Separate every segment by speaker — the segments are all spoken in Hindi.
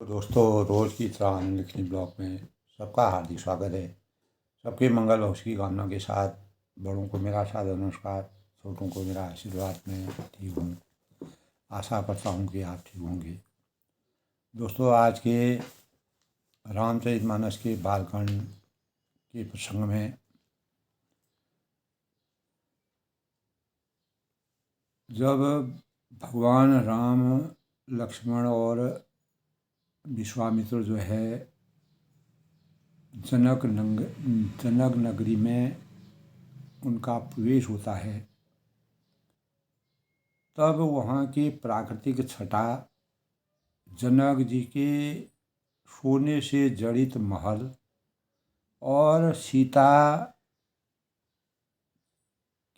Speaker 1: तो दोस्तों, रोज़ की तरह लिखनी ब्लॉग में सबका हार्दिक स्वागत है। सबके मंगल भविष्य की कामना के साथ बड़ों को मेरा सादर नमस्कार, छोटों को मेरा आशीर्वाद। में ठीक हूँ, आशा करता हूँ कि आप ठीक होंगे। दोस्तों, आज के रामचरितमानस के बालकांड के प्रसंग में जब भगवान राम, लक्ष्मण और विश्वामित्र जो है जनक नगरी में उनका प्रवेश होता है, तब वहाँ की प्राकृतिक छटा, जनक जी के सोने से जड़ित महल और सीता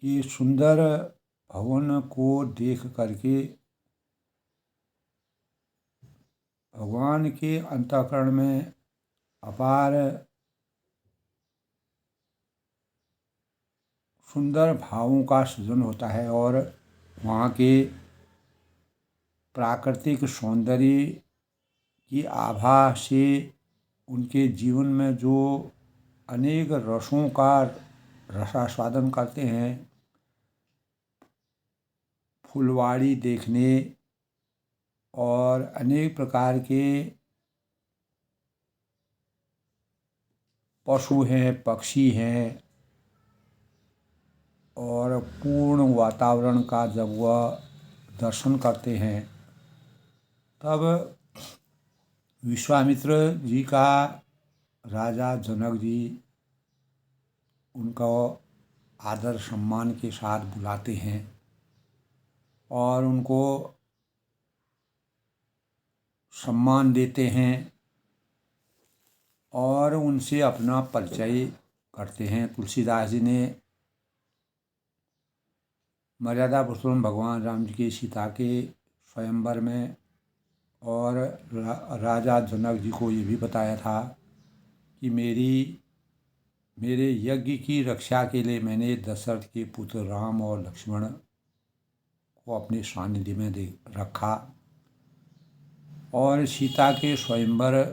Speaker 1: की सुंदर भवन को देख करके भगवान के अंतःकरण में अपार सुंदर भावों का सृजन होता है और वहाँ के प्राकृतिक सौंदर्य की आभा से उनके जीवन में जो अनेक रसों का रसास्वादन करते हैं, फुलवाड़ी देखने और अनेक प्रकार के पशु हैं, पक्षी हैं, और पूर्ण वातावरण का जब वह दर्शन करते हैं, तब विश्वामित्र जी का राजा जनक जी उनको आदर सम्मान के साथ बुलाते हैं और उनको सम्मान देते हैं और उनसे अपना परिचय करते हैं। तुलसीदास जी ने मर्यादा पुरुषोत्तम भगवान राम जी की सीता के स्वयंवर में और राजा जनक जी को ये भी बताया था कि मेरे यज्ञ की रक्षा के लिए मैंने दशरथ के पुत्र राम और लक्ष्मण को अपने सानिध्य में दे रखा और सीता के स्वयंवर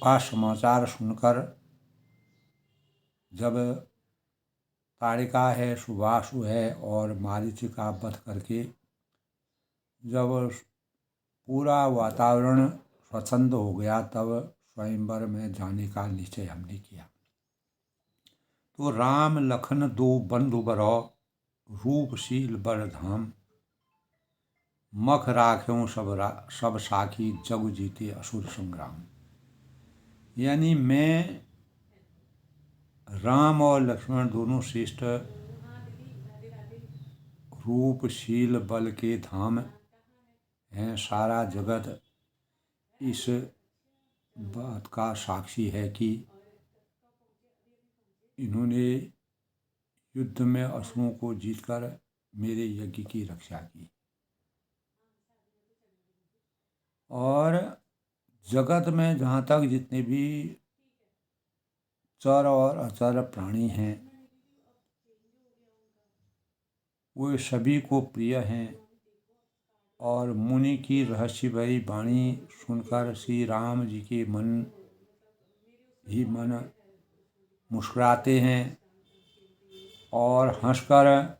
Speaker 1: का समाचार सुनकर जब ताड़िका है, सुबाहु है और मारीच का वध करके जब पूरा वातावरण स्वच्छंद हो गया, तब स्वयंवर में जाने का निश्चय हमने किया। तो राम लखन दो बंधु बरौ, रूपशील बर धाम, मख राख्यों सब साखी, जग जीते असुर संग्राम। यानी मैं राम और लक्ष्मण दोनों श्रेष्ठ रूपशील बल के धाम हैं। सारा जगत इस बात का साक्षी है कि इन्होंने युद्ध में असुरों को जीतकर मेरे यज्ञ की रक्षा की। और जगत में जहाँ तक जितने भी चर और अचर प्राणी हैं, वे सभी को प्रिय हैं और मुनि की रहस्य भरी वाणी सुनकर श्री राम जी के मन ही मन मुस्कुराते हैं और हंसकर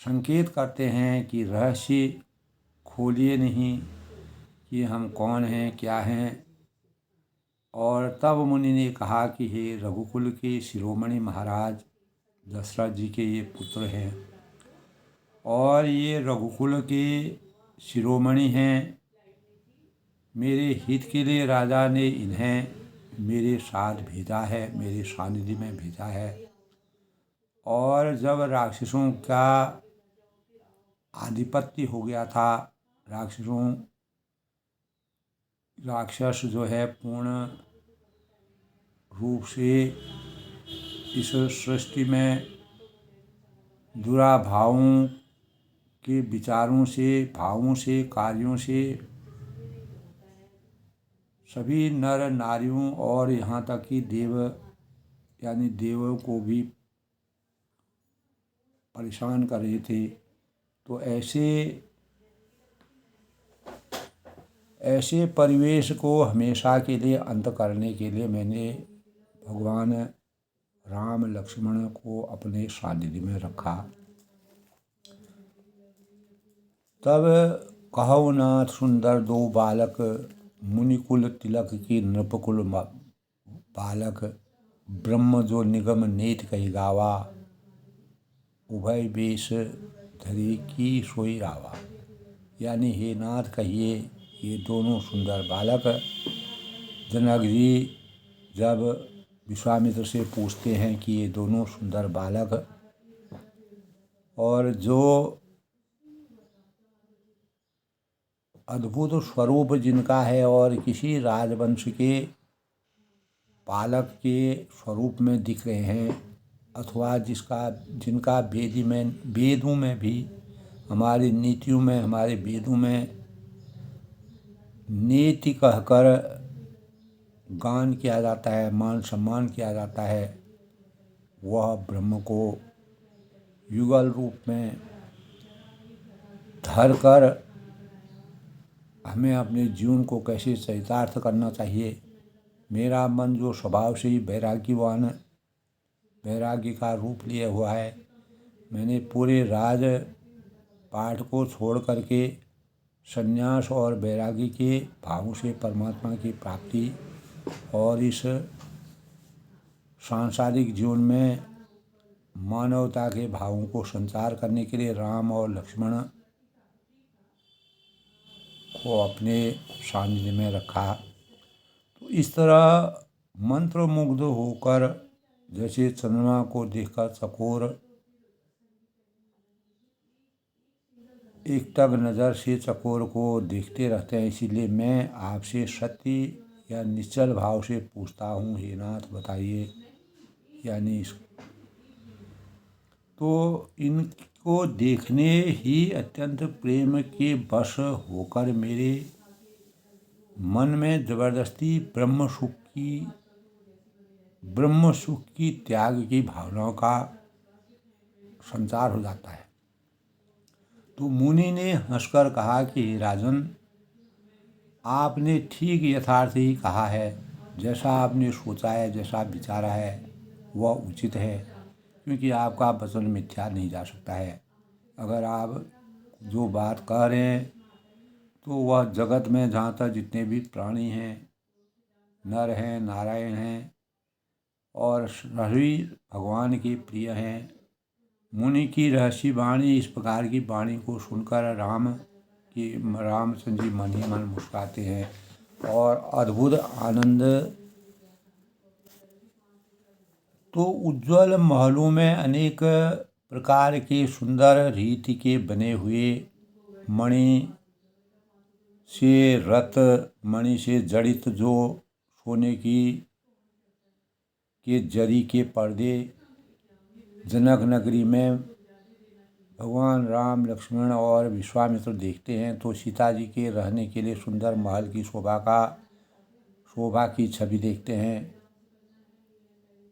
Speaker 1: संकेत करते हैं कि रहस्य खोलिए नहीं कि हम कौन हैं, क्या हैं। और तब मुनि ने कहा कि हे रघुकुल के शिरोमणि महाराज दशरथ जी के ये पुत्र हैं और ये रघुकुल के शिरोमणि हैं। मेरे हित के लिए राजा ने इन्हें मेरे साथ भेजा है, मेरे सानिध्य में भेजा है। और जब राक्षसों का आधिपत्य हो गया था, राक्षस जो है पूर्ण रूप से इस सृष्टि में दुराभावों के विचारों से, भावों से, कार्यों से सभी नर नारियों और यहाँ तक कि देवों को भी परेशान कर रहे थे। तो ऐसे ऐसे परिवेश को हमेशा के लिए अंत करने के लिए मैंने भगवान राम लक्ष्मण को अपने सानिध्य में रखा। तब कहु नाथ सुंदर दो बालक, मुनिकुल तिलक की नृपकुल बालक, ब्रह्म जो निगम नेत कही गावा, उभय बेश धरी की सोई रावा। यानी हे नाथ कहिए, ये दोनों सुंदर बालक। जनक जी जब विश्वामित्र से पूछते हैं कि ये दोनों सुंदर बालक और जो अद्भुत स्वरूप जिनका है और किसी राजवंश के पालक के स्वरूप में दिख रहे हैं, अथवा जिनका वेदों में भी, हमारी नीतियों में, हमारे वेदों में नीति कहकर गान किया जाता है, मान सम्मान किया जाता है, वह ब्रह्म को युगल रूप में धरकर हमें अपने जीवन को कैसे चरितार्थ करना चाहिए। मेरा मन जो स्वभाव से ही वैराग्य का रूप लिए हुआ है, मैंने पूरे राज पाठ को छोड़ करके संन्यास और वैराग्य के भावों से परमात्मा की प्राप्ति और इस सांसारिक जीवन में मानवता के भावों को संचार करने के लिए राम और लक्ष्मण को अपने सानिध्य में रखा। तो इस तरह मंत्रमुग्ध होकर, जैसे चंद्रमा को देखकर चकोर एकटक नज़र से चकोर को देखते रहते हैं, इसीलिए मैं आपसे सत्य या निश्चल भाव से पूछता हूँ, हे नाथ बताइए। यानी तो इनको देखने ही अत्यंत प्रेम के वश होकर मेरे मन में जबरदस्ती ब्रह्म सुख की त्याग की भावनाओं का संचार हो जाता है। तो मुनि ने हंसकर कहा कि राजन, आपने ठीक यथार्थ ही कहा है। जैसा आपने सोचा है, जैसा विचारा है, वह उचित है, क्योंकि आपका वचन मिथ्या नहीं जा सकता है। अगर आप जो बात कह रहे हैं तो वह जगत में जहाँ तक जितने भी प्राणी हैं, नर हैं, नारायण हैं और सभी भगवान के प्रिय हैं। मुनि की रहस्य वाणी, इस प्रकार की वाणी को सुनकर रामचंद्र जी मन ही मन मुस्कुराते हैं और अद्भुत आनंद। तो उज्ज्वल महलों में अनेक प्रकार के सुंदर रीति के बने हुए मणि से जड़ित जो सोने के जरी के पर्दे जनक नगरी में भगवान राम, लक्ष्मण और विश्वामित्र देखते हैं, तो सीता जी के रहने के लिए सुंदर महल की शोभा की छवि देखते हैं।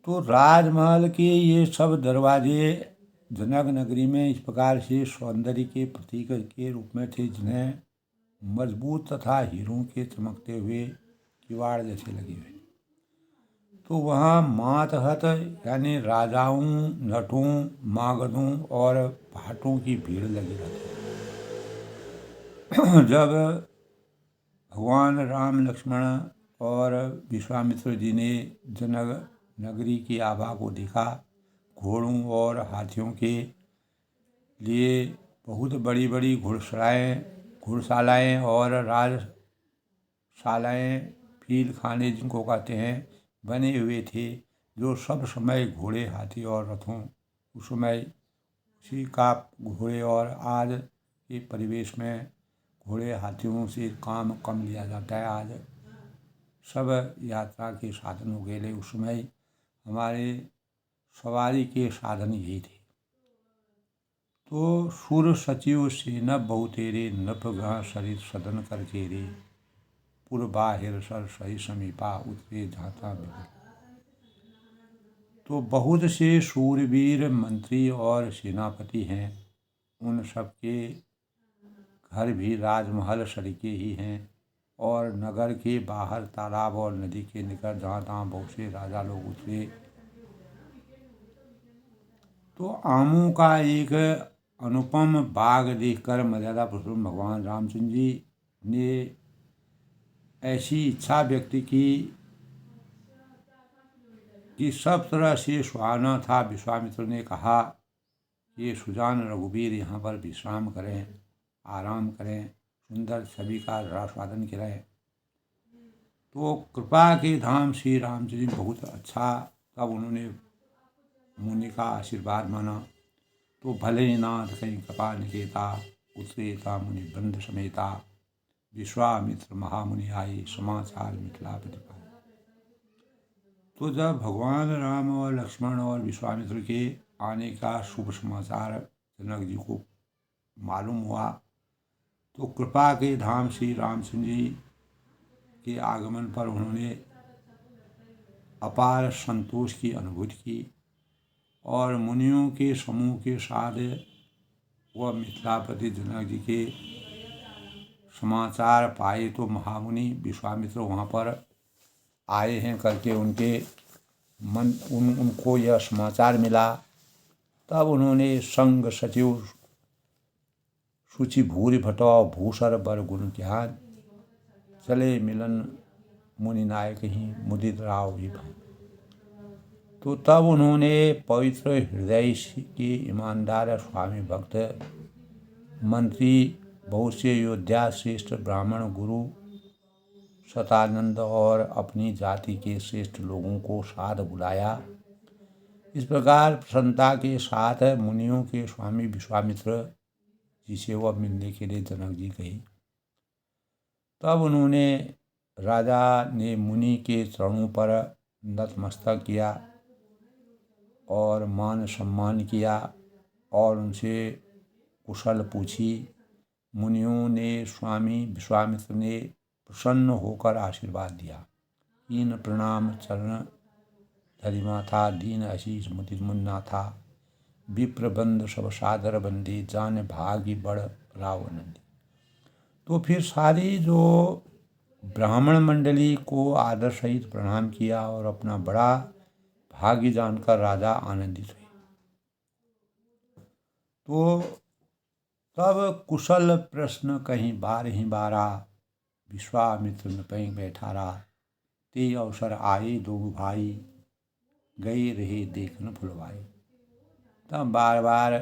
Speaker 1: तो राजमहल के ये सब दरवाजे जनक नगरी में इस प्रकार से सौंदर्य के प्रतीक के रूप में थे, जिन्हें मजबूत तथा हीरों के चमकते हुए किवाड़ जैसे लगे हुए। तो वहाँ मातहत यानी राजाओं, नटों, मागधों और भाटों की भीड़ लगी रहती है। जब भगवान राम, लक्ष्मण और विश्वामित्र जी ने जनक नगरी की आभा को देखा, घोड़ों और हाथियों के लिए बहुत बड़ी बड़ी घुड़शालाएँ और राजशालाएँ, फील खाने जिनको कहते हैं, बने हुए थे, जो सब समय घोड़े, हाथी और रथों, उस समय उसी का घोड़े, और आज के परिवेश में घोड़े हाथियों से काम कम लिया जाता है। आज सब यात्रा के साधन हो गए, उस समय हमारे सवारी के साधन यही थे। तो सुर सचिव सेना बहुतेरे, नृपगण शरीर सदन कर चेरे, पुर बाहिर सर सही समीपा, उतरे जाता बिपुल। तो बहुत से शूरवीर मंत्री और सेनापति हैं, उन सबके घर भी राजमहल सरीके ही हैं। और नगर के बाहर तालाब और नदी के निकट जहाँ तहाँ बहुत से राजा लोग उतरे। तो आमों का एक अनुपम बाग देखकर मर्यादा पुरुषोत्तम भगवान रामचंद्र जी ने ऐसी इच्छा व्यक्त की कि सब तरह से सुहाना था। विश्वामित्र ने कहा कि सुजान रघुवीर यहाँ पर विश्राम करें, आराम करें, सुंदर छवि का रसास्वादन करें। तो कृपा के धाम श्री रामचंद्र जी बहुत अच्छा। तब उन्होंने मुनि का आशीर्वाद माना। तो भले ही नाथ कहीं कृपा निकेता, उतरेता मुनि बंध समेता, विश्वामित्र महामुनि आई, समाचार मिथिलापति पाए। तो जब भगवान राम और लक्ष्मण और विश्वामित्र के आने का शुभ समाचार जनक जी को मालूम हुआ, तो कृपा के धाम श्री रामचंद्र जी के आगमन पर उन्होंने अपार संतोष की अनुभूति की और मुनियों के समूह के साथ वह मिथिलापति जनक जी के समाचार पाए। तो महामुनि विश्वामित्र वहाँ पर आए हैं करके उनको यह समाचार मिला। तब उन्होंने संग सचिव शुचि भूरि भटौ भूषर बर गुण ज्ञान, चले मिलन मुनि नायक ही मुदित राव ही भान। तो तब उन्होंने पवित्र हृदय के ईमानदार स्वामी भक्त मंत्री बहुत से योद्धा श्रेष्ठ ब्राह्मण गुरु शतानंद और अपनी जाति के श्रेष्ठ लोगों को साथ बुलाया। इस प्रकार प्रसन्नता के साथ मुनियों के स्वामी विश्वामित्र जी से वह मिलने के लिए जनक जी गए। तब उन्होंने राजा ने मुनि के चरणों पर नतमस्तक किया और मान सम्मान किया और उनसे कुशल पूछी। मुनियों ने स्वामी विश्वामित्र ने प्रसन्न होकर आशीर्वाद दिया। कीन प्रणाम चरण धरिमा था, दीन आशीष मुदित मुन्ना था, विप्रबंध सब सादर बंदी, जान भागी बड़ रावनंदी। तो फिर सारी जो ब्राह्मण मंडली को आदर सहित प्रणाम किया और अपना बड़ा भाग्य जानकर राजा आनंदित हुए। तो तब कुशल प्रश्न कहीं बार ही बारा, विश्वामित्र में कहीं बैठा रहा। ते अवसर आए दो भाई, गए रहे देखन फुलवाई। तब बार बार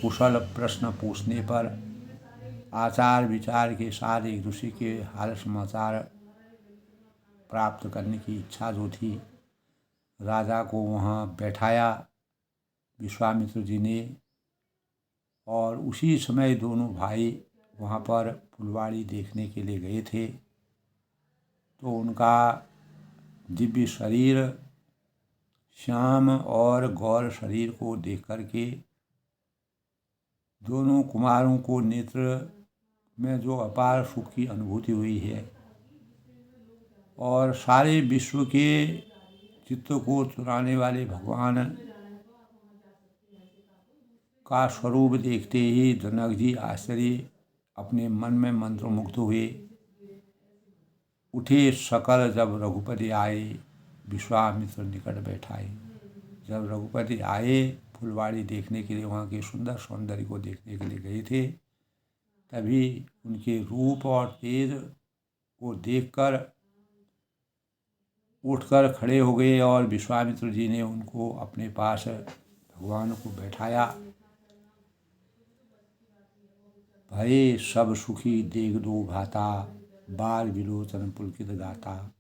Speaker 1: कुशल प्रश्न पूछने पर आचार विचार के साथ एक दूसरे के हाल समाचार प्राप्त करने की इच्छा जो थी, राजा को वहाँ बैठाया विश्वामित्र जी ने। और उसी समय दोनों भाई वहाँ पर फुलवाड़ी देखने के लिए गए थे। तो उनका दिव्य शरीर श्याम और गौर शरीर को देख करके दोनों कुमारों को नेत्र में जो अपार सुख की अनुभूति हुई है और सारे विश्व के चित्त को चुराने वाले भगवान का स्वरूप देखते ही जनक जी आश्चर्य अपने मन में मंत्रमुग्ध हुए। उठे सकल जब रघुपति आए, विश्वामित्र निकट बैठाए। जब रघुपति आए फुलवाड़ी देखने के लिए, वहाँ के सुंदर सौंदर्य को देखने के लिए गए थे, तभी उनके रूप और तेज को देखकर उठकर खड़े हो गए और विश्वामित्र जी ने उनको अपने पास भगवान को बैठाया। भये सब सुखी देख दो भाता, बाल विलोचन पुलकित गाता,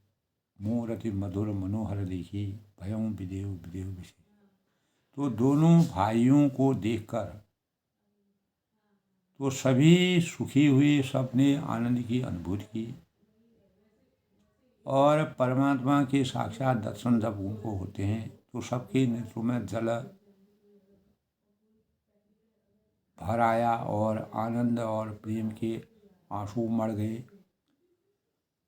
Speaker 1: मूरति मधुर मनोहर देखी, भयं विदेव विदेव विषय। तो दोनों भाइयों को देखकर तो सभी सुखी हुए, सबने आनंद की अनुभूति की। और परमात्मा के साक्षात दर्शन जब उनको होते हैं तो सबके नेत्रों में जल भर आया और आनंद और प्रेम के आंसू मड़ गए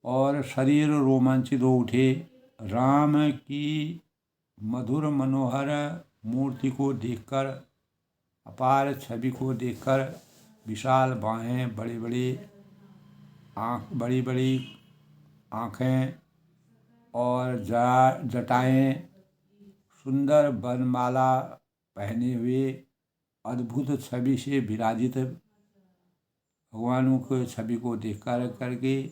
Speaker 1: और शरीर रोमांचित हो उठे। राम की मधुर मनोहर मूर्ति को देखकर, अपार छवि को देखकर, विशाल बाहें, बड़े बड़े बड़ी बड़ी आँखें और जटाएं, सुंदर वनमाला पहने हुए अद्भुत छवि से विराजित भगवानों की छवि को देख करके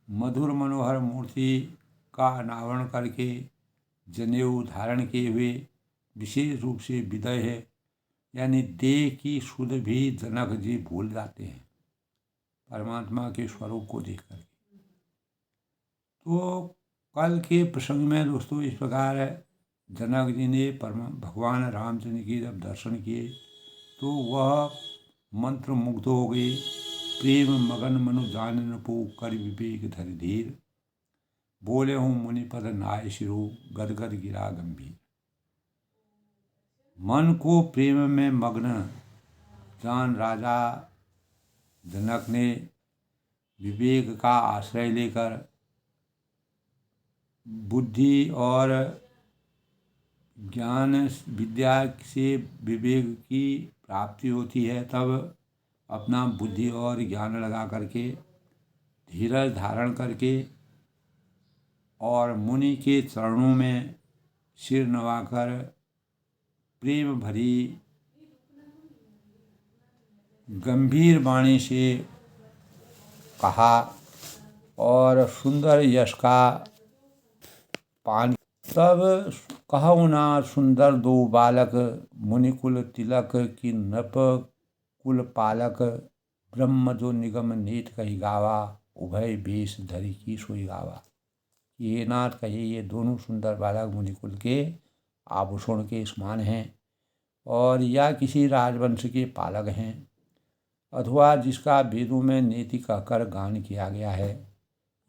Speaker 1: मधुर मनोहर मूर्ति का अनावरण करके जनेऊ धारण किए हुए विशेष रूप से विदय है, यानी देह की सुध भी जनक जी भूल जाते हैं परमात्मा के स्वरूप को देख करके। तो कल के प्रसंग में दोस्तों इस प्रकार जनक जी ने भगवान रामचंद्र की जब दर्शन किए तो वह मंत्र मुग्ध हो गए। प्रेम मगन मनु जानन पो कर विवेक धरि धीर, बोले हूँ मुनिपद नाय शिरो गदगद गिरा गंभीर। मन को प्रेम में मग्न जान राजा जनक ने विवेक का आश्रय लेकर बुद्धि और ज्ञान विद्या से विवेक की प्राप्ति होती है, तब अपना बुद्धि और ज्ञान लगा करके धीरज धारण करके और मुनि के चरणों में सिर नवाकर प्रेम भरी गंभीर वाणी से कहा और सुंदर यश का पान। तब कहु ना सुंदर दो बालक, मुनिकुल तिलक की नृप कुल पालक। ब्रह्म जो निगम नीत कही गावा, उभय बेश धरी की सोई गावा। ये नाथ कहे ये दोनों सुंदर बालक मुनिकुल के आभूषण के समान हैं और या किसी राजवंश के पालक हैं, अथवा जिसका वेदों में नीति कहकर गान किया गया है।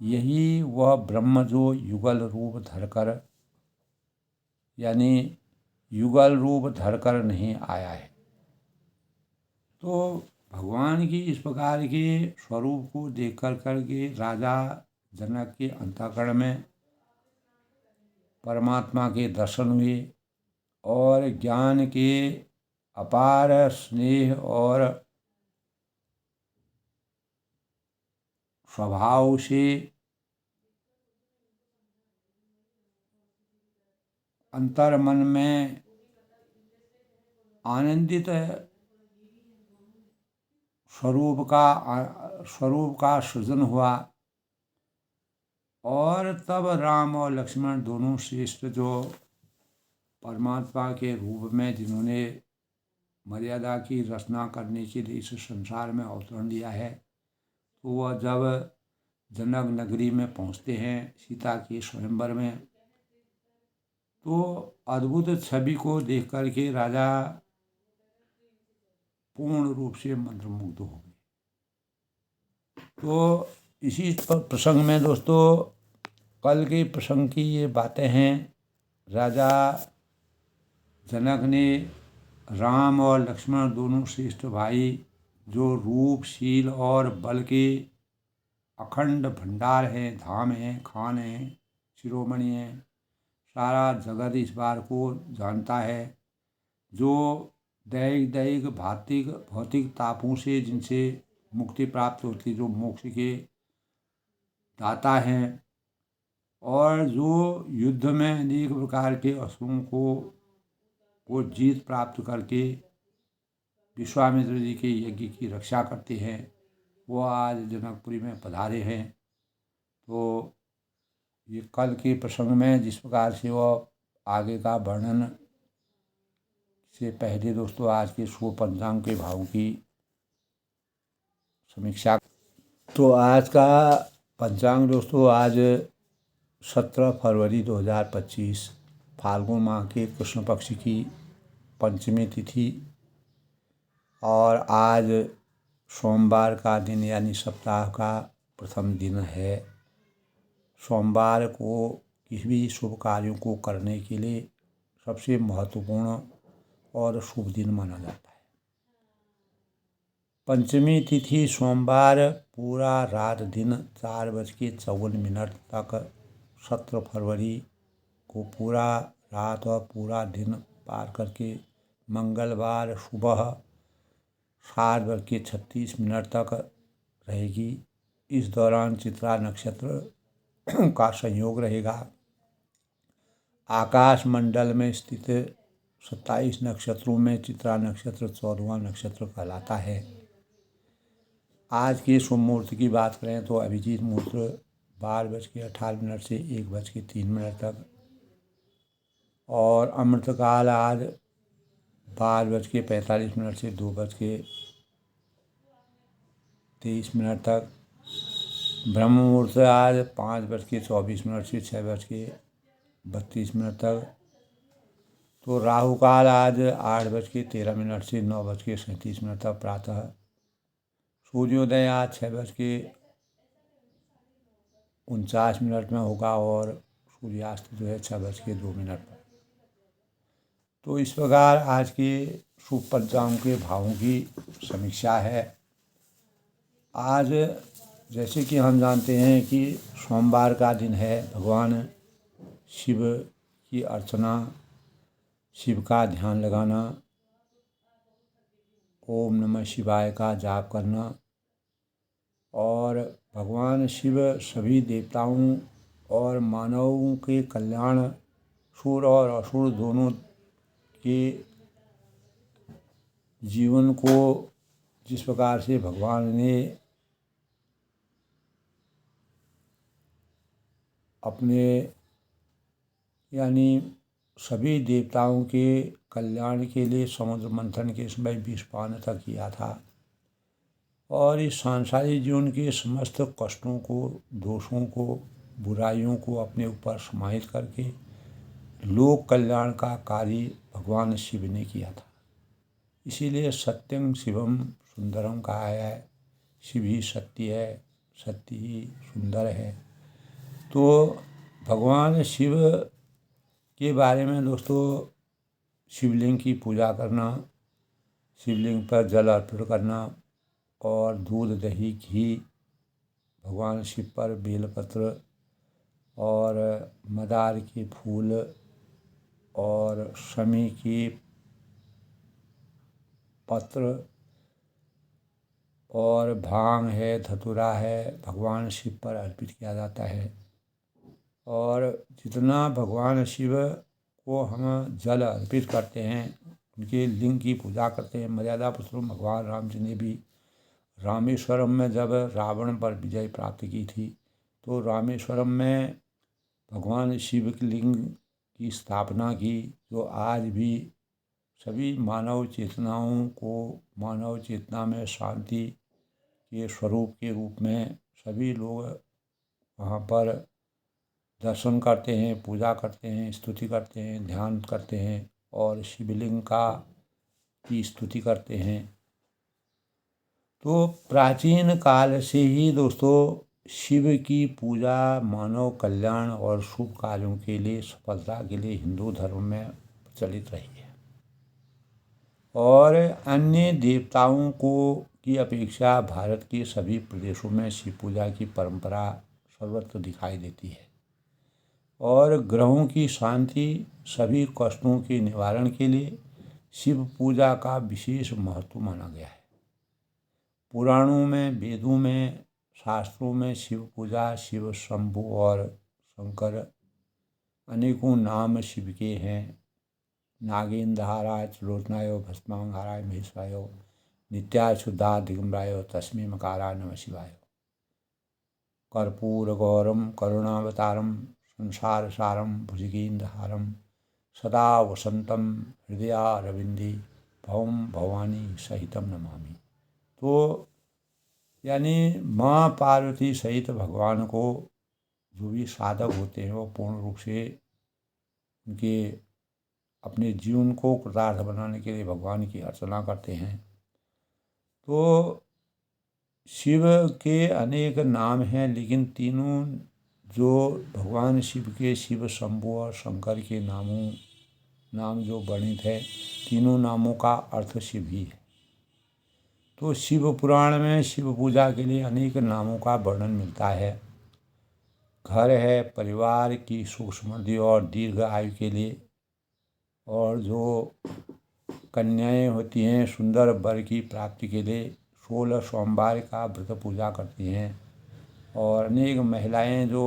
Speaker 1: यही वह ब्रह्म जो युगल रूप धरकर, यानी युगल रूप धरकर नहीं आया है। तो भगवान की इस प्रकार के स्वरूप को देख करके राजा जनक के अंतःकरण में परमात्मा के दर्शन हुए और ज्ञान के अपार स्नेह और स्वभाव से अंतर मन में आनंदित स्वरूप का सृजन हुआ। और तब राम और लक्ष्मण दोनों श्रेष्ठ जो परमात्मा के रूप में जिन्होंने मर्यादा की रचना करने के लिए इस संसार में अवतरण लिया है, तो वह जब जनक नगरी में पहुंचते हैं सीता के स्वयंवर में, तो अद्भुत छवि को देख करके राजा पूर्ण रूप से मंत्रमुग्ध हो गए। तो इसी प्रसंग में दोस्तों कल के प्रसंग की ये बातें हैं। राजा जनक ने राम और लक्ष्मण दोनों श्रेष्ठ भाई जो रूप शील और बल के अखंड भंडार हैं, धाम हैं, खान हैं, शिरोमणि हैं, सारा जगत इस बार को जानता है। जो दैहिक भौतिक तापों से जिनसे मुक्ति प्राप्त होती, जो मोक्ष के दाता हैं और जो युद्ध में अनेक प्रकार के असुरों को जीत प्राप्त करके विश्वामित्र जी के यज्ञ की रक्षा करते हैं, वो आज जनकपुरी में पधारे हैं। तो ये कल के प्रसंग में जिस प्रकार से वो आगे का वर्णन से पहले दोस्तों आज के शुभ पंचांग के भावों की समीक्षा। तो आज का पंचांग दोस्तों आज 17 फरवरी 2025 फाल्गुन माह के कृष्ण पक्ष की पंचमी तिथि और आज सोमवार का दिन यानी सप्ताह का प्रथम दिन है। सोमवार को किसी भी शुभ कार्यों को करने के लिए सबसे महत्वपूर्ण और शुभ दिन माना जाता है। पंचमी तिथि सोमवार पूरा रात दिन 4:54 तक 17 फरवरी को पूरा रात और पूरा दिन पार करके मंगलवार सुबह 7:36 तक रहेगी। इस दौरान चित्रा नक्षत्र का संयोग रहेगा। आकाश मंडल में स्थित 27 नक्षत्रों में चित्रा नक्षत्र 14वां नक्षत्र कहलाता है। आज के शुभ मुहूर्त की बात करें तो अभिजीत मुहूर्त 12:18 से 1:03 तक, और अमृतकाल आज 12:45 से 2:23 तक। ब्रह्म मुहूर्त आज 5:24 से 6:32 तक। तो राहु काल आज 8:13 से 9:37 तक प्रातः। सूर्योदय आज 6:49 में होगा और सूर्यास्त जो है 6:02 पर। तो इस प्रकार आज के शुभ पंचांग के भावों की समीक्षा है। आज जैसे कि हम जानते हैं कि सोमवार का दिन है। भगवान शिव की अर्चना, शिव का ध्यान लगाना, ओम नमः शिवाय का जाप करना, और भगवान शिव सभी देवताओं और मानवों के कल्याण, सुर और असुर दोनों के जीवन को जिस प्रकार से भगवान ने अपने यानी सभी देवताओं के कल्याण के लिए समुद्र मंथन के समय विषपान तक किया था, और इस सांसारिक जीवन के समस्त कष्टों को, दोषों को, बुराइयों को अपने ऊपर समाहित करके लोक कल्याण का कार्य भगवान शिव ने किया था। इसीलिए सत्यं शिवम सुंदरम कहा है। शिव ही सत्य है, सत्य ही सुंदर है। तो भगवान शिव के बारे में दोस्तों, शिवलिंग की पूजा करना, शिवलिंग पर जल अर्पित करना, और दूध, दही, घी, भगवान शिव पर बेलपत्र और मदार के फूल और शमी के पत्र और भांग है, धतूरा है, भगवान शिव पर अर्पित किया जाता है। और जितना भगवान शिव को हम जल अर्पित करते हैं, उनके लिंग की पूजा करते हैं, मर्यादा पुरुषोत्तम भगवान राम जी ने भी रामेश्वरम में जब रावण पर विजय प्राप्त की थी, तो रामेश्वरम में भगवान शिव के लिंग की स्थापना की, जो आज भी सभी मानव चेतनाओं को, मानव चेतना में शांति के स्वरूप के रूप में सभी लोग वहाँ पर दर्शन करते हैं, पूजा करते हैं, स्तुति करते हैं, ध्यान करते हैं और शिवलिंग की स्तुति करते हैं। तो प्राचीन काल से ही दोस्तों शिव की पूजा मानव कल्याण और शुभ कार्यों के लिए, सफलता के लिए हिंदू धर्म में प्रचलित रही है। और अन्य देवताओं की अपेक्षा भारत के सभी प्रदेशों में शिव पूजा की परंपरा सर्वत्र दिखाई देती है। और ग्रहों की शांति, सभी कष्टों के निवारण के लिए शिव पूजा का विशेष महत्व माना गया है। पुराणों में, वेदों में, शास्त्रों में शिव पूजा, शिव शंभु और शंकर अनेकों नाम शिव के हैं। नागेंद्रहाराय त्रिलोचनाय भस्मांगाराय महेश्वराय नित्याय शुद्धा दिगंबराय तस्मै मकाराय नमः शिवाय। कर्पूर गौरम करुणावतारम संसार सारम भुजगेंद्रहारम सदा वसंतम हृदयारविंदे भवम भवानी सहितम नमामि। तो यानी माँ पार्वती सहित भगवान को जो भी साधक होते हैं वो पूर्ण रूप से उनके अपने जीवन को कृतार्थ बनाने के लिए भगवान की अर्चना करते हैं। तो शिव के अनेक नाम हैं, लेकिन तीनों जो भगवान शिव के, शिव शंभु और शंकर के नाम जो वर्णित है, तीनों नामों का अर्थ शिव ही है। तो शिव पुराण में शिव पूजा के लिए अनेक नामों का वर्णन मिलता है। घर है परिवार की सुख समृद्धि और दीर्घ आयु के लिए, और जो कन्याएं होती हैं सुंदर वर की प्राप्ति के लिए, 16 सोमवार का व्रत पूजा करती हैं। और अनेक महिलाएं जो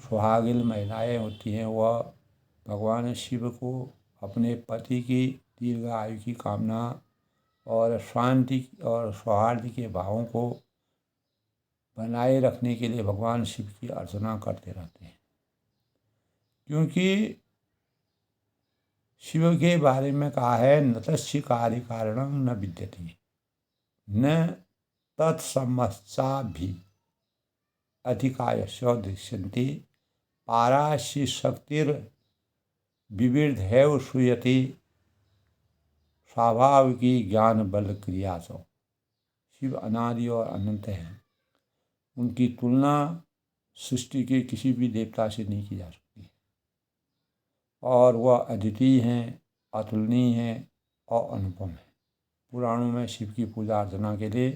Speaker 1: सुहागिन महिलाएं होती हैं वह भगवान शिव को अपने पति की दीर्घ आयु की कामना और शांति और सौहार्द के भावों को बनाए रखने के लिए भगवान शिव की अर्चना करते रहते हैं। क्योंकि शिव के बारे में कहा है न तस्य कार्य कारणं न विद्यते न तत्समस्ताभि अधिकायस्य दृश्यन्ते पाराशि शक्तिर विविधैव श्रूयते स्वाभाविकी ज्ञान बल क्रिया सो। शिव अनादि और अनंत हैं, उनकी तुलना सृष्टि के किसी भी देवता से नहीं की जा सकती और वह अद्वितीय हैं, अतुलनीय हैं और अनुपम हैं। पुराणों में शिव की पूजा अर्चना के लिए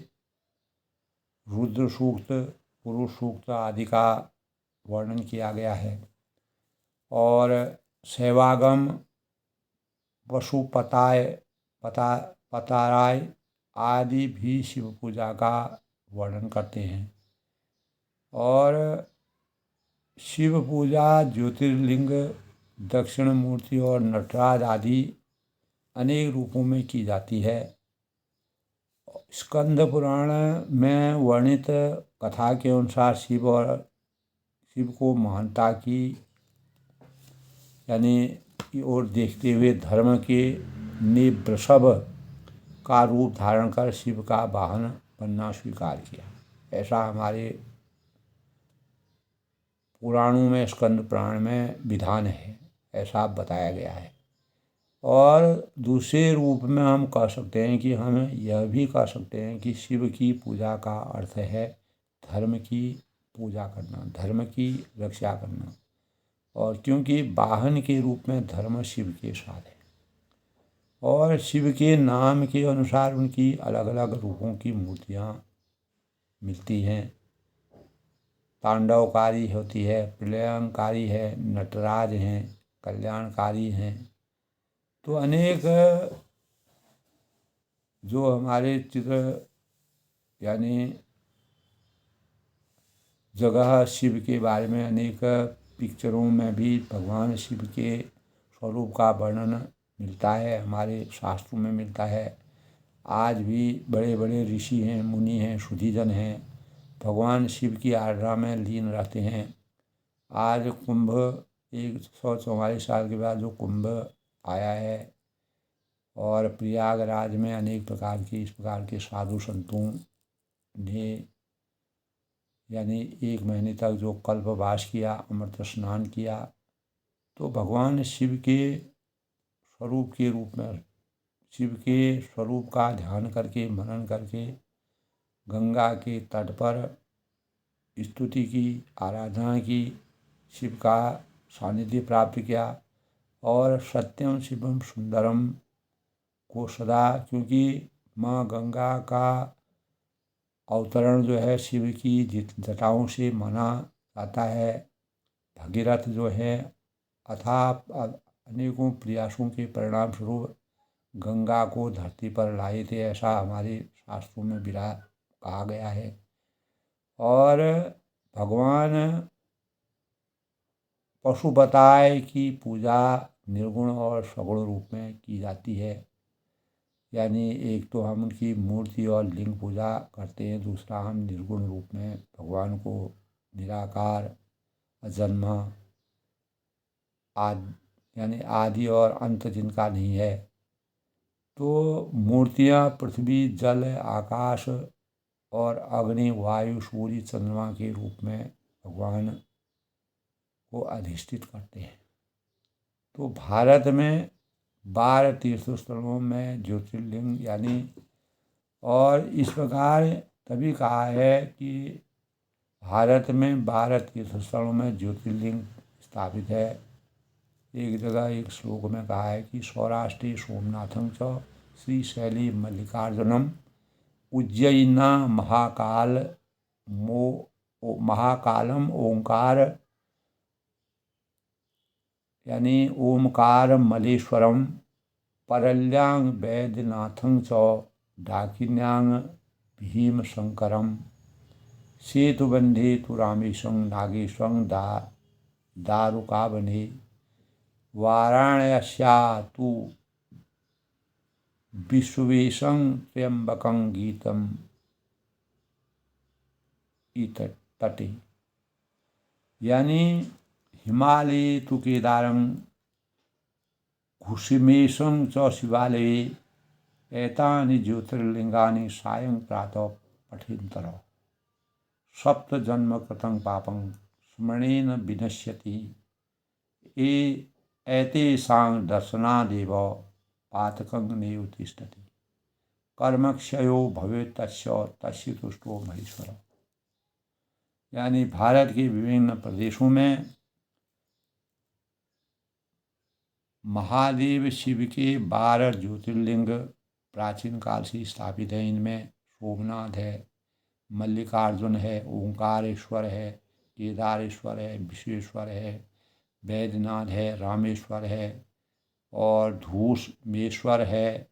Speaker 1: रुद्र सूक्त, पुरुष सूक्त आदि का वर्णन किया गया है और शैवागम, पताराय आदि भी शिव पूजा का वर्णन करते हैं। और शिव पूजा ज्योतिर्लिंग, दक्षिण मूर्ति और नटराज आदि अनेक रूपों में की जाती है। स्कंद पुराण में वर्णित कथा के अनुसार शिव को महानता की यानी की ओर देखते हुए धर्म के ने वृषभ का रूप धारण कर शिव का वाहन बनना स्वीकार किया। ऐसा हमारे पुराणों में, स्कंद पुराण में विधान है, ऐसा बताया गया है। और दूसरे रूप में हम कह सकते हैं कि हम यह भी कह सकते हैं कि शिव की पूजा का अर्थ है धर्म की पूजा करना, धर्म की रक्षा करना। और क्योंकि वाहन के रूप में धर्म शिव के साथ है और शिव के नाम के अनुसार उनकी अलग अलग रूपों की मूर्तियाँ मिलती हैं। तांडवकारी होती है, प्रलयंकारी है, नटराज हैं, कल्याणकारी हैं। तो अनेक जो हमारे चित्र यानी जगह शिव के बारे में अनेक पिक्चरों में भी भगवान शिव के स्वरूप का वर्णन मिलता है, हमारे शास्त्रों में मिलता है। आज भी बड़े बड़े ऋषि हैं, मुनि हैं, सुधीजन हैं, भगवान शिव की आराधना में लीन रहते हैं। आज कुंभ 144 साल के बाद जो कुंभ आया है और प्रयागराज में अनेक प्रकार के इस प्रकार के साधु संतों ने यानी 1 महीने तक जो कल्पवास किया, अमृत स्नान किया, तो भगवान शिव के स्वरूप के रूप में शिव के स्वरूप का ध्यान करके, मनन करके गंगा के तट पर स्तुति की, आराधना की, शिव का सानिध्य प्राप्त किया और सत्यम शिवम सुंदरम को सदा, क्योंकि माँ गंगा का अवतरण जो है शिव की जटाओं से माना जाता है। भगीरथ जो है अथाह अनेकों प्रयासों के परिणाम स्वरूप गंगा को धरती पर लाए थे, ऐसा हमारे शास्त्रों में कहा गया है। और भगवान पशुपताय की पूजा निर्गुण और सगुण रूप में की जाती है। यानी एक तो हम उनकी मूर्ति और लिंग पूजा करते हैं, दूसरा हम निर्गुण रूप में भगवान को निराकार, अजन्मा, यानी आदि और अंत जिनका नहीं है। तो मूर्तियाँ पृथ्वी, जल, आकाश और अग्नि, वायु, सूर्य, चंद्रमा के रूप में भगवान को अधिष्ठित करते हैं। तो भारत में 12 तीर्थ स्थलों में ज्योतिर्लिंग यानी, और इस प्रकार तभी कहा है कि भारत में 12 तीर्थ स्थलों में ज्योतिर्लिंग स्थापित है। एक जगह एक श्लोक में कहा है कि सौराष्ट्रे सोमनाथं च श्रीशैली मल्लिकार्जुनम उज्जयिना महाकालम ओंकार यानी ओमकार मलेश्वरम परल्यां वैद्यनाथं च डाकिन्यां भीमशङ्करं सेतुबन्धे तु रामेशं नागेशं दारुकावने वाराणस्या तु विश्वेशं त्र्यम्बकं गीतम् तटे। यानी हिमालये तु केदारं घुसिमेशं च शिवालये एतानि ज्योतिर्लिंगानि सायं प्रातः पठेन्तर सप्तजन्मकृतं पापं स्मरणेन विनश्यति एतेषां दर्शनादेव पातकं नैव तिष्ठति कर्मक्षयो भवेत् तस्य तुष्टो महेश्वर। यानी भारत के विभिन्न प्रदेशों में महादेव शिव के 12 ज्योतिर्लिंग प्राचीन काल से स्थापित है। इनमें सोमनाथ है, मल्लिकार्जुन है, ओंकारेश्वर है, केदारेश्वर है, विश्वेश्वर है, वैद्यनाथ है, रामेश्वर है और धूसमेश्वर है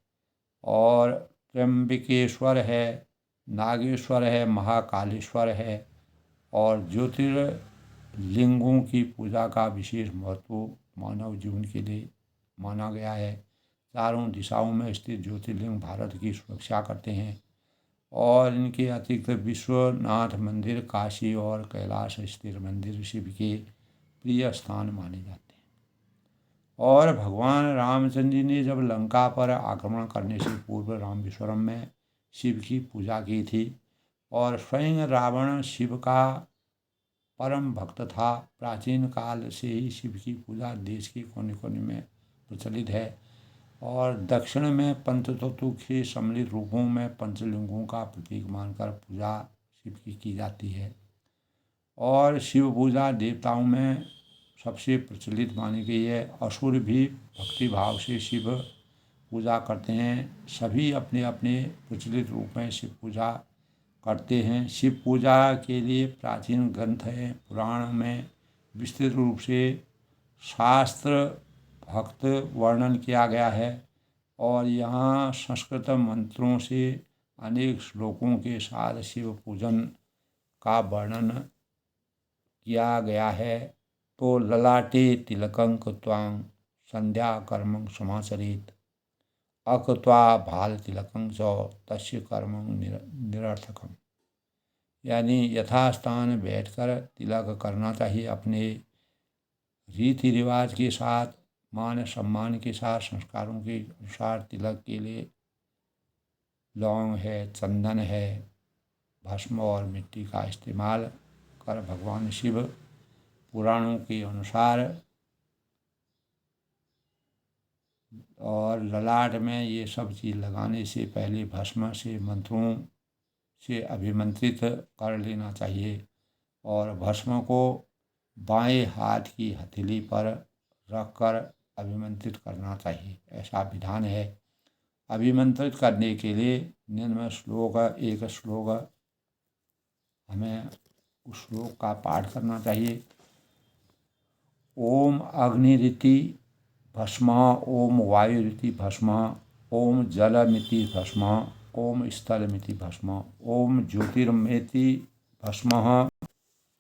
Speaker 1: और त्र्यंबकेश्वर है, नागेश्वर है, महाकालेश्वर है। और ज्योतिर्लिंगों की पूजा का विशेष महत्व मानव जीवन के लिए माना गया है। चारों दिशाओं में स्थित ज्योतिर्लिंग भारत की सुरक्षा करते हैं और इनके अतिरिक्त विश्वनाथ मंदिर, काशी और कैलाश स्थित मंदिर शिव के प्रिय स्थान माने जाते हैं। और भगवान रामचंद्र जी ने जब लंका पर आक्रमण करने से पूर्व रामेश्वरम में शिव की पूजा की थी और स्वयं रावण शिव का परम भक्त था। प्राचीन काल से ही शिव की पूजा देश के कोने कोने में प्रचलित है और दक्षिण में पंचतत्व के सम्मिलित रूपों में पंचलिंगों का प्रतीक मानकर पूजा शिव की जाती है। और शिव पूजा देवताओं में सबसे प्रचलित मानी गई है। असुर भी भक्ति भाव से शिव पूजा करते हैं। सभी अपने अपने प्रचलित रूप में शिव पूजा करते हैं। शिव पूजा के लिए प्राचीन ग्रंथ हैं। पुराण में विस्तृत रूप से शास्त्र भक्त वर्णन किया गया है और यहाँ संस्कृत मंत्रों से अनेक श्लोकों के साथ शिव पूजन का वर्णन किया गया है। तो ललाटे तिलकं कृत्वां संध्या कर्मं समाचरेत् अकृत्वा भाल तिलकं च तस्य कर्मं निरर्थकम्। यानी यथास्थान बैठकर तिलक करना चाहिए। अपने रीति रिवाज के साथ, मान सम्मान के साथ, संस्कारों के अनुसार तिलक के लिए लौंग है, चंदन है, भस्म और मिट्टी का इस्तेमाल कर भगवान शिव पुराणों के अनुसार और ललाट में ये सब चीज़ लगाने से पहले भस्म से मंत्रों से अभिमंत्रित कर लेना चाहिए और भस्म को बाएं हाथ की हथेली पर रखकर अभिमंत्रित करना चाहिए, ऐसा विधान है। अभिमंत्रित करने के लिए निम्न श्लोक, एक श्लोक हमें उस श्लोक का पाठ करना चाहिए। ओम अग्निरिति भस्म, ओम वायुरिति भस्म, ओम जलमिति भस्म, ओम स्थलमिति भस्म, ओम ज्योतिर्मेति भस्म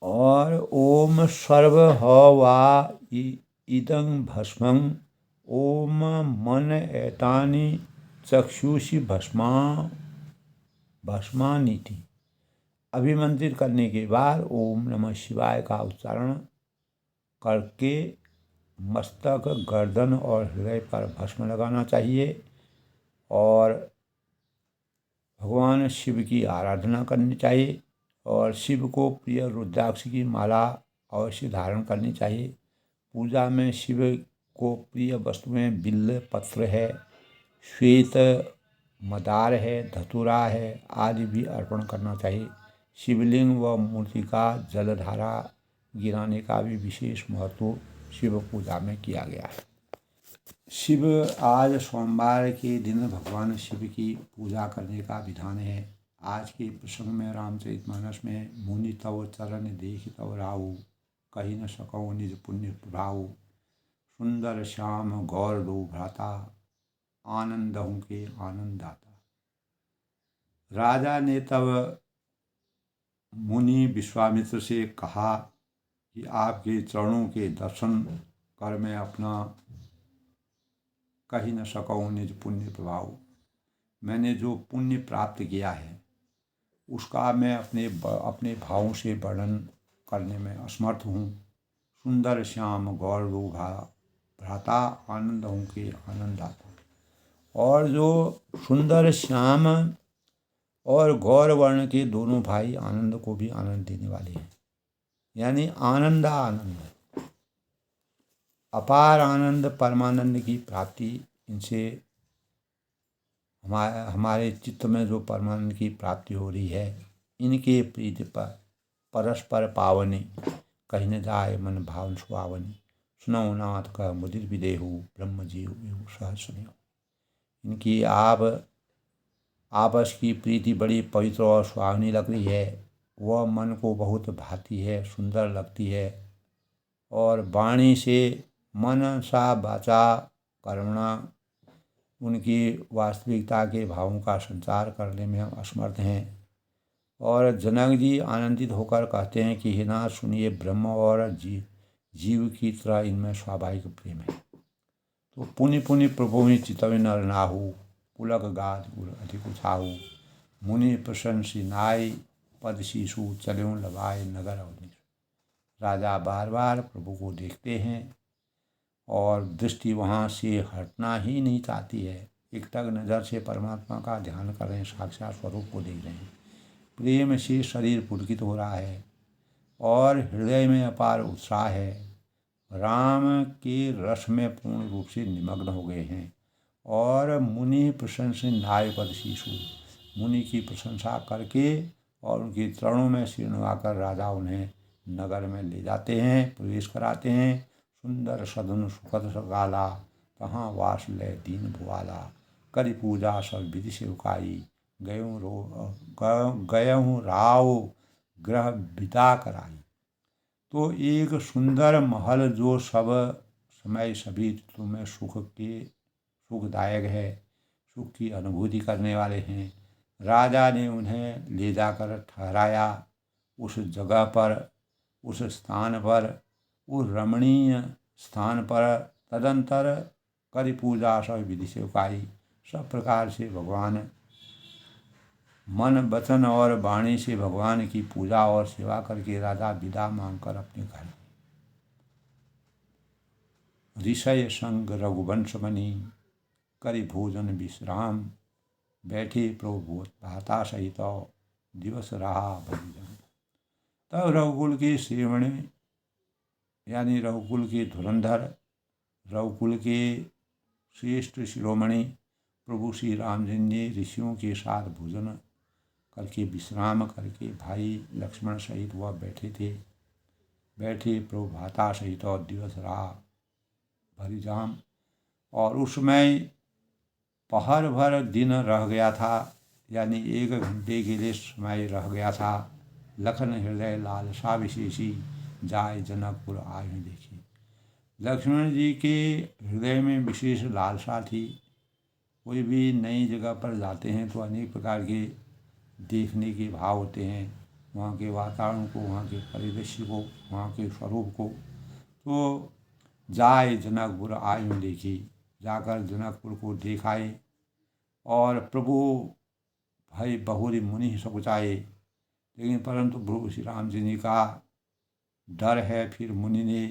Speaker 1: और ओम सर्व वा इदं भस्मं, ओम मन एतानि चक्षुषि भस्मानीति। अभिमंत्रित करने के बाद ओम नमः शिवाय का उच्चारण करके मस्तक, गर्दन और हृदय पर भस्म लगाना चाहिए और भगवान शिव की आराधना करनी चाहिए और शिव को प्रिय रुद्राक्ष की माला अवश्य धारण करनी चाहिए। पूजा में शिव को प्रिय वस्तुएं बिल्व पत्र है, श्वेत मदार है, धतूरा है आदि भी अर्पण करना चाहिए। शिवलिंग व मूर्ति का जलधारा गिराने का भी विशेष महत्व शिव पूजा में किया गया है। शिव आज सोमवार के दिन भगवान शिव की पूजा करने का विधान है। आज के प्रसंग में रामचरितमानस में मुनि तव चरण देख तव राऊ, कही न सकौ निज पुण्य प्रभाऊ, सुंदर श्याम गौर दो भ्राता, आनंद हूँ के आनंद दाता। राजा ने तब मुनि विश्वामित्र से कहा कि आपके चरणों के दर्शन कर मैं अपना कही न सकूँ निज पुण्य प्रभाव। मैंने जो पुण्य प्राप्त किया है उसका मैं अपने भावों से वर्णन करने में असमर्थ हूँ। सुंदर श्याम गौर भ्राता आनंद हूँ के आनंद आता। और जो सुंदर श्याम और गौर वर्ण के दोनों भाई आनंद को भी आनंद देने वाले हैं, यानी आनंद आनंद, अपार आनंद, परमानंद की प्राप्ति इनसे हमारे चित्त में जो परमानंद की प्राप्ति हो रही है, इनके प्रीति पर परस्पर पावनी, कहीं न जाए मन भावन सुहावनी। सुनौ नाथ का मुदिर विदेहु ब्रह्म जीव सहस्र। इनकी आपस की प्रीति बड़ी पवित्र और सुहावनी लग रही है। वह मन को बहुत भाती है, सुंदर लगती है। और वाणी से मन सा वाचा कर्मणा उनकी वास्तविकता के भावों का संचार करने में हम असमर्थ हैं। और जनक जी आनंदित होकर कहते हैं कि हे नाथ सुनिए, ब्रह्म और जीव की तरह इनमें स्वाभाविक प्रेम है। तो पुण्य पुण्य प्रभु ही चितव नर नाहु, पुलक गाद गुर अधिक उछाहु। मुनि प्रशंसी नाय पद शीशु, चल्यों लगाए नगर अवनीश। राजा बार बार प्रभु को देखते हैं और दृष्टि वहाँ से हटना ही नहीं चाहती है। एकटक नज़र से परमात्मा का ध्यान कर रहे हैं, साक्षात स्वरूप को देख रहे हैं। प्रेम से शरीर पुलकित हो रहा है और हृदय में अपार उत्साह है। राम के रस में पूर्ण रूप से निमग्न हो गए हैं। और मुनि प्रशंसा नाय पद शीशु, मुनि की प्रशंसा करके और उनके चरणों में सिर नवाकर राजा उन्हें नगर में ले जाते हैं, प्रवेश कराते हैं। सुंदर सदन सुखद सगाला, कहाँ वास ले दीन भुआला। करि पूजा सब विधि से उकाई, गयहूँ राव ग्रह विदा कराई। तो एक सुंदर महल जो सब समय सभी ऋतु में सुखदायक है, सुख की अनुभूति करने वाले हैं। राजा ने उन्हें ले जाकर ठहराया उस जगह पर, उस स्थान पर, उस रमणीय स्थान पर। तदंतर करि पूजा सब विधि से उकाई, सब प्रकार से भगवान मन वचन और वाणी से भगवान की पूजा और सेवा करके राजा विदा मांगकर अपने घर ऋषय संग रघुवंश मणि, करि भोजन विश्राम। बैठे प्रभु भाता सहित, दिवस रहा भजन। तब रघुकुल के श्रेवणी यानी रघुकुल के धुरंधर, रघुकुल के श्रेष्ठ शिरोमणि प्रभु श्री रामचंद्र ने ऋषियों के साथ भोजन करके विश्राम करके भाई लक्ष्मण सहित वह बैठे प्रभु भाता सहित और दिवस रहा भरिजाम। और उसमें पहर भर दिन रह गया था, यानी 1 घंटे के लिए समय रह गया था। लखन हृदय लालसा विशेषी, जाय जनकपुर आए देखी। लक्ष्मण जी के हृदय में विशेष लालसा थी। कोई भी नई जगह पर जाते हैं तो अनेक प्रकार के देखने के भाव होते हैं, वहाँ के वातावरण को, वहाँ के परिदृश्य को, वहाँ के स्वरूप को। तो जाए जनकपुर आयु देखी, जाकर जनकपुर को देखाए। और प्रभु भाई बहुरी मुनि सकुचाए, लेकिन परंतु प्रभु श्री राम जी का डर है, फिर मुनि ने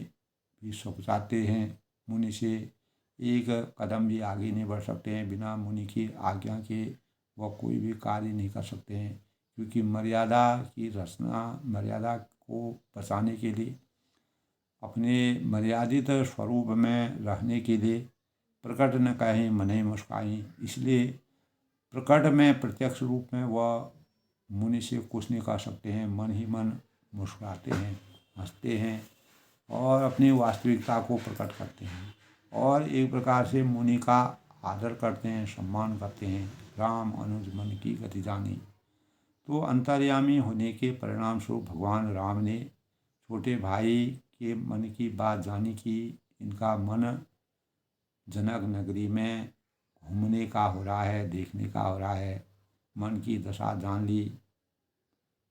Speaker 1: भी सकुचाते हैं। मुनि से एक कदम भी आगे नहीं बढ़ सकते हैं, बिना मुनि की आज्ञा के वह कोई भी कार्य नहीं कर सकते हैं। क्योंकि मर्यादा की रचना, मर्यादा को बचाने के लिए, अपने मर्यादित स्वरूप में रहने के लिए प्रकट न कहें मने मुस्काई, इसलिए प्रकट में प्रत्यक्ष रूप में वह मुनि से कुछ नहीं कर सकते हैं। मन ही मन मुस्कुराते हैं, हंसते हैं और अपनी वास्तविकता को प्रकट करते हैं और एक प्रकार से मुनि का आदर करते हैं, सम्मान करते हैं। राम अनुज मन की गति जानी। तो अंतर्यामी होने के परिणाम स्वरूप भगवान राम ने छोटे भाई के मन की बात जानी कि इनका मन जनक नगरी में घूमने का हो रहा है, देखने का हो रहा है। मन की दशा जान ली।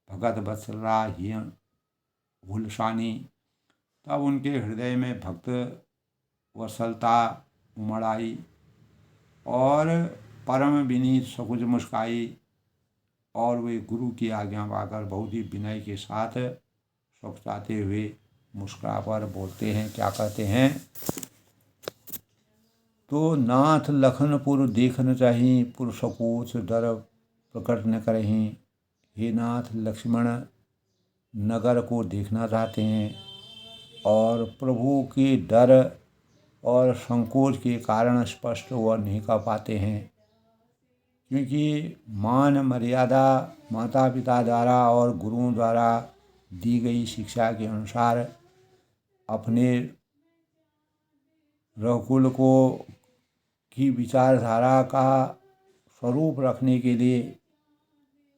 Speaker 1: भगत वत्सला ही भूलसानी, तब उनके हृदय में भक्त वत्सलता उमड़ आई और परम विनीत सकुच मुस्काई, और वे गुरु की आज्ञा पाकर बहुत ही विनय के साथ सुखचाते हुए मुस्कुरा कर बोलते हैं, क्या कहते हैं, तो नाथ लखनपुर देखन चाही, पुर सकोच डर प्रकट न करहीं। हे नाथ, लक्ष्मण नगर को देखना चाहते हैं और प्रभु के डर और संकोच के कारण स्पष्ट वह नहीं कर पाते हैं, क्योंकि मान मर्यादा माता पिता द्वारा और गुरुओं द्वारा दी गई शिक्षा के अनुसार अपने रघुकुल को की विचारधारा का स्वरूप रखने के लिए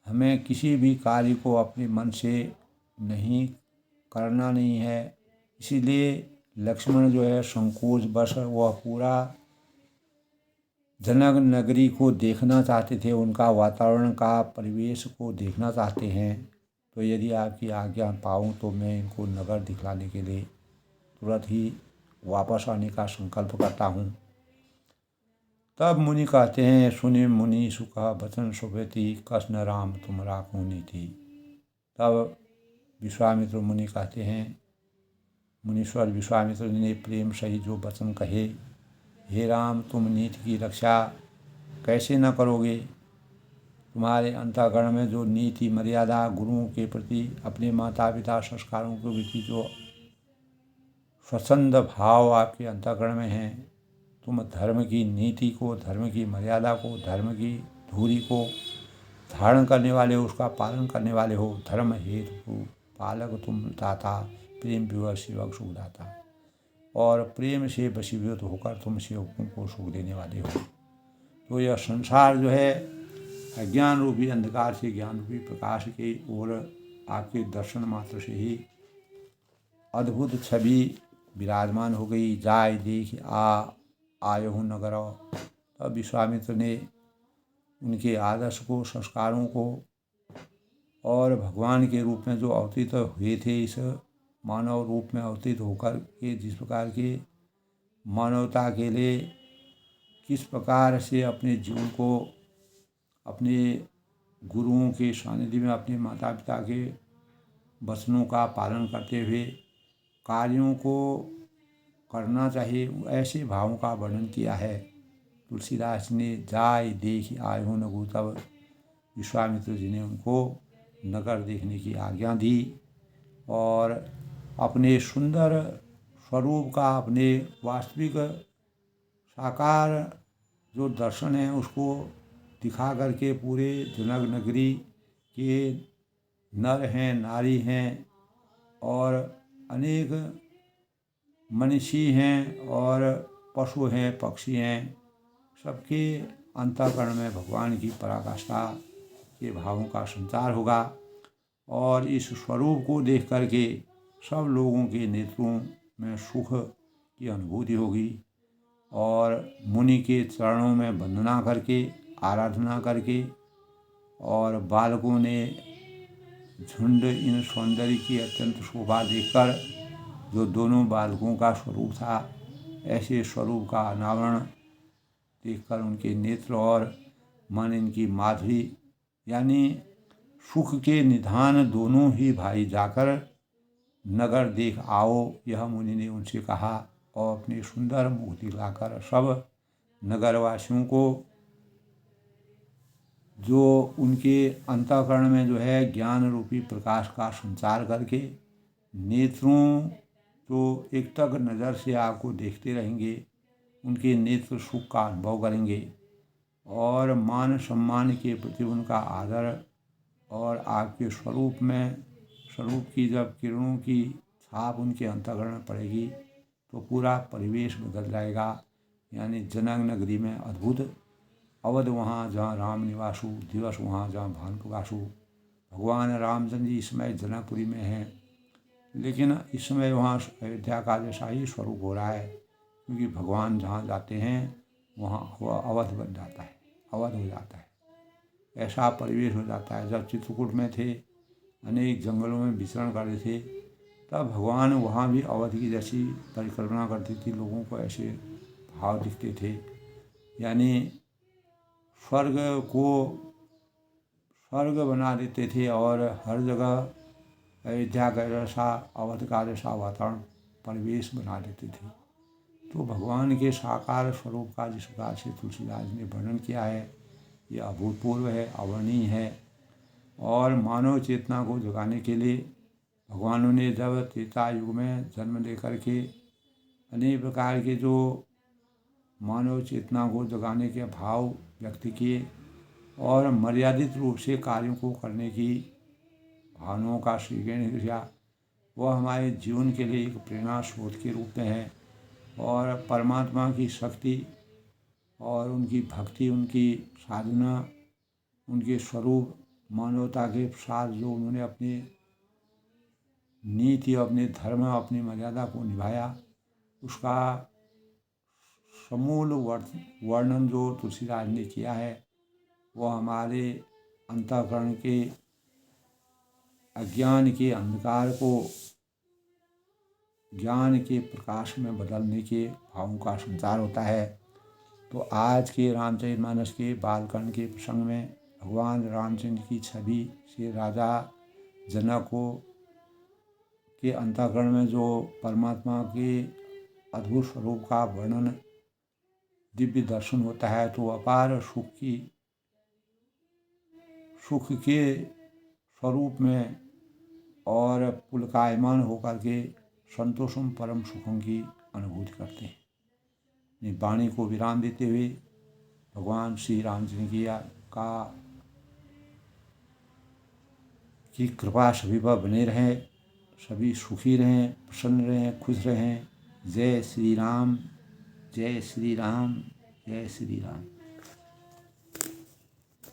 Speaker 1: हमें किसी भी कार्य को अपने मन से नहीं करना नहीं है। इसीलिए लक्ष्मण जो है संकोच वश वह पूरा जनक नगरी को देखना चाहते थे, उनका वातावरण का परिवेश को देखना चाहते हैं। तो यदि आपकी आज्ञा पाऊँ तो मैं इनको नगर दिखलाने के लिए तुरंत ही वापस आने का संकल्प करता हूँ। तब मुनि कहते हैं, सुनि मुनि सुखा वचन सुभेति, कस न राम तुम राखो नीति। तब विश्वामित्र मुनि कहते हैं, मुनीश्वर विश्वामित्र ने प्रेम सही जो वचन कहे, हे राम, तुम नीति की रक्षा कैसे न करोगे। तुम्हारे अंतःकरण में जो नीति मर्यादा गुरुओं के प्रति, अपने माता पिता संस्कारों के प्रति जो स्वच्छंद भाव आपके अंतःकरण में है, तुम धर्म की नीति को, धर्म की मर्यादा को, धर्म की धूरी को धारण करने वाले हो, उसका पालन करने वाले हो। धर्म हेतु पालक तुम दाता, प्रेम विवश सेवक सुखदाता, और प्रेम से वशीभूत होकर तुम सेवकों को सुख देने वाले हो। तो यह संसार जो है अज्ञान रूपी अंधकार से ज्ञान रूपी प्रकाश की ओर आपके दर्शन मात्र से ही अद्भुत छवि विराजमान हो गई। जाय देख आयहु नगर। तब विश्वामित्र ने उनके आदर्श को, संस्कारों को और भगवान के रूप में जो अवतीत हुए थे, इस मानव रूप में अवतीत होकर के जिस प्रकार के मानवता के लिए किस प्रकार से अपने जीवन को अपने गुरुओं के सानिध्य में, अपने माता पिता के वचनों का पालन करते हुए कार्यों को करना चाहिए, ऐसे भावों का वर्णन किया है। तुलसीदास ने जाय देख आयहु नगु, तब विश्वामित्र जी ने उनको नगर देखने की आज्ञा दी और अपने सुंदर स्वरूप का, अपने वास्तविक साकार जो दर्शन है उसको दिखा करके पूरे जनक नगरी के नर हैं, नारी हैं और अनेक मनीषी हैं और पशु हैं, पक्षी हैं, सबके अंतःकरण में भगवान की पराकाष्ठा के भावों का संचार होगा और इस स्वरूप को देख करके सब लोगों के नेत्रों में सुख की अनुभूति होगी और मुनि के चरणों में वंदना करके, आराधना करके, और बालकों ने झुंड इन सौंदर्य की अत्यंत शोभा देखकर, जो दोनों बालकों का स्वरूप था, ऐसे स्वरूप का अनावरण देखकर उनके नेत्र और मन, इनकी माधुरी यानी सुख के निधान दोनों ही भाई जाकर नगर देख आओ, यह मुनि ने उनसे कहा और अपनी सुंदर मुख दिखाकर सब नगरवासियों को, जो उनके अंतःकरण में जो है ज्ञान रूपी प्रकाश का संचार करके नेत्रों जो एकटक नज़र से आपको देखते रहेंगे, उनके नेत्र सुख का अनुभव करेंगे और मान सम्मान के प्रति उनका आदर और आपके स्वरूप की जब किरणों की छाप उनके अंतःकरण में पड़ेगी तो पूरा परिवेश बदल जाएगा। यानी जनक नगरी में अद्भुत अवध वहाँ जहाँ राम निवासु, दिवस वहाँ जहाँ भानुवासु। भगवान रामचंद्र जी इस समय जनकपुरी में हैं, लेकिन इस समय वहाँ अयोध्या का जैसा ही स्वरूप हो रहा है, क्योंकि भगवान जहाँ जाते हैं वहाँ वह अवध बन जाता है, अवध हो जाता है। ऐसा परिवेश हो जाता है। जब चित्रकूट में थे, अनेक जंगलों में विचरण कर रहे थे, तब भगवान वहाँ भी अवध की जैसी परिकल्पना करती थी। लोगों को ऐसे भाव दिखते थे, यानी स्वर्ग को स्वर्ग बना देते थे और हर जगह अयोध्या का जैसा, अवध का जैसा वातावरण परिवेश बना देते थे। तो भगवान के साकार स्वरूप का जिस प्रकार से तुलसीदास ने वर्णन किया है, ये अभूतपूर्व है, अवर्णनीय है। और मानव चेतना को जगाने के लिए भगवानों ने जब त्रेता युग में जन्म लेकर के अनेक प्रकार के जो मानव चेतना को जगाने के भाव व्यक्त किए और मर्यादित रूप से कार्यों को करने की भावनाओं का स्वीकरण किया, वह हमारे जीवन के लिए एक प्रेरणा स्रोत के रूप में है। और परमात्मा की शक्ति और उनकी भक्ति, उनकी साधना, उनके स्वरूप, मानवता के साथ जो उन्होंने अपनी नीति, अपने धर्म, अपनी मर्यादा को निभाया, उसका समूल वर्णन जो तुलसीदास ने किया है, वह हमारे अंतःकरण के अज्ञान के अंधकार को ज्ञान के प्रकाश में बदलने के भावों का संचार होता है। तो आज के रामचरितमानस के बालकांड के प्रसंग में भगवान रामचंद्र की छवि से राजा जनक को के अंतःकरण में जो परमात्मा के अद्भुत स्वरूप का वर्णन, दिव्य दर्शन होता है, तो अपार सुख के स्वरूप में और पुलकायमान होकर के संतोषम परम सुखों की अनुभूति करते हैं। अपनी वाणी को विराम देते हुए भगवान श्री रामचंद्र की कृपा सभी पर बने रहे, सभी सुखी रहें, प्रसन्न रहें, खुश रहें। जय श्री राम, जय श्री राम, जय श्री राम।